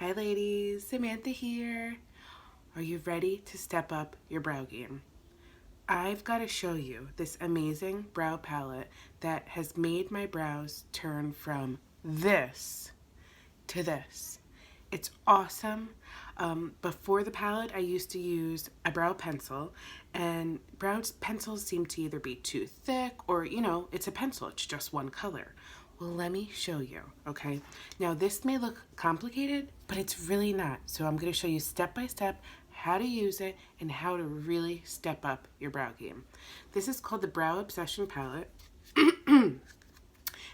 Hi ladies, Samantha here. Are you ready to step up your brow game? I've got to show you this amazing brow palette that has made my brows turn from this to this. It's awesome. Before the palette, I used to use a brow pencil, and brow pencils seem to either be too thick or, it's a pencil, it's just one color. Well, let me show you, okay? Now, this may look complicated, but it's really not. So I'm going to show you step by step how to use it and how to really step up your brow game. This is called the Brow Obsession Palette. And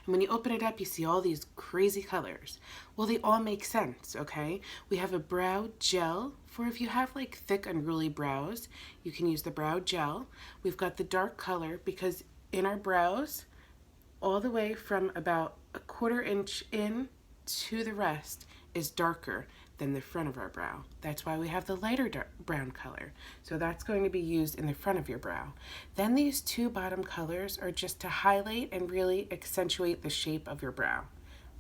when you open it up, you see all these crazy colors. Well, they all make sense, okay? We have a brow gel for if you have like thick, unruly brows, you can use the brow gel. We've got the dark color because in our brows, all the way from about a 1/4 inch in to the rest is darker than the front of our brow. That's why we have the lighter brown color. So that's going to be used in the front of your brow. Then these two bottom colors are just to highlight and really accentuate the shape of your brow.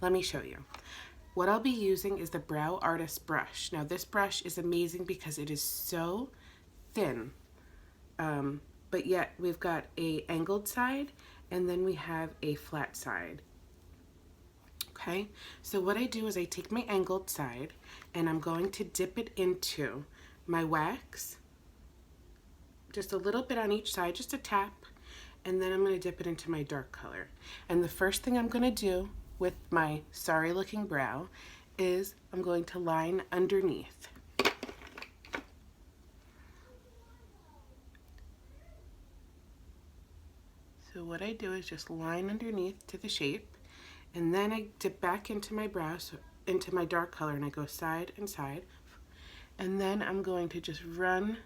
Let me show you. What I'll be using is the Brow Artist brush. Now this brush is amazing because it is so thin, but yet we've got a angled side and then we have a flat side. Okay, so what I do is I take my angled side and I'm going to dip it into my wax, just a little bit on each side, just a tap, and then I'm going to dip it into my dark color. And the first thing I'm going to do with my sorry looking brow is I'm going to line underneath. So what I do is just line underneath to the shape. And then I dip back into my brow, so into my dark color, and I go side and side. And then I'm going to just run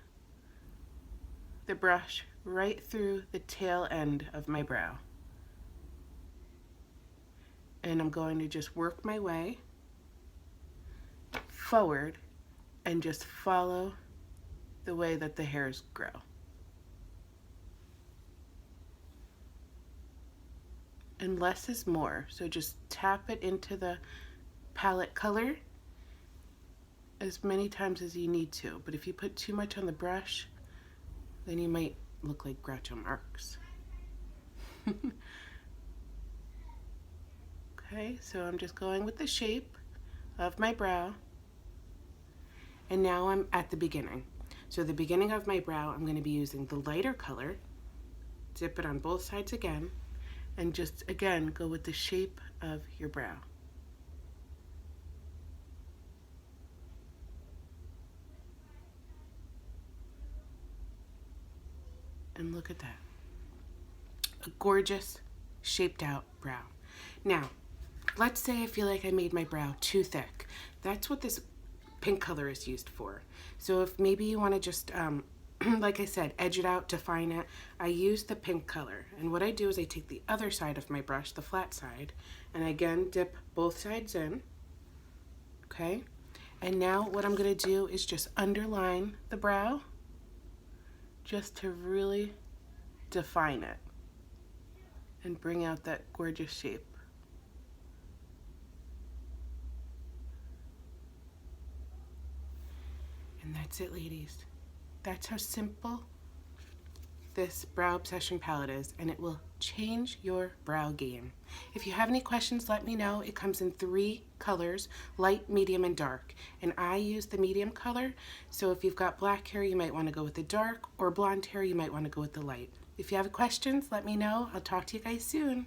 the brush right through the tail end of my brow. And I'm going to just work my way forward and just follow the way that the hairs grow. And less is more, so just tap it into the palette color as many times as you need to. But if you put too much on the brush, then you might look like Groucho Marx. Okay, so I'm just going with the shape of my brow. And now I'm at the beginning. So the beginning of my brow, I'm going to be using the lighter color, dip it on both sides again, and just again go with the shape of your brow. And look at that. A gorgeous shaped out brow. Now, let's say I feel like I made my brow too thick. That's what this pink color is used for. So if maybe you want to just like I said, edge it out, define it, I use the pink color. And what I do is I take the other side of my brush, the flat side, and again dip both sides in, okay? And now what I'm gonna do is just underline the brow, just to really define it and bring out that gorgeous shape. And that's it, ladies. That's how simple this Brow Obsession palette is, and it will change your brow game. If you have any questions, let me know. It comes in 3 colors, light, medium, and dark. And I use the medium color, so if you've got black hair, you might want to go with the dark, or blonde hair, you might want to go with the light. If you have questions, let me know. I'll talk to you guys soon.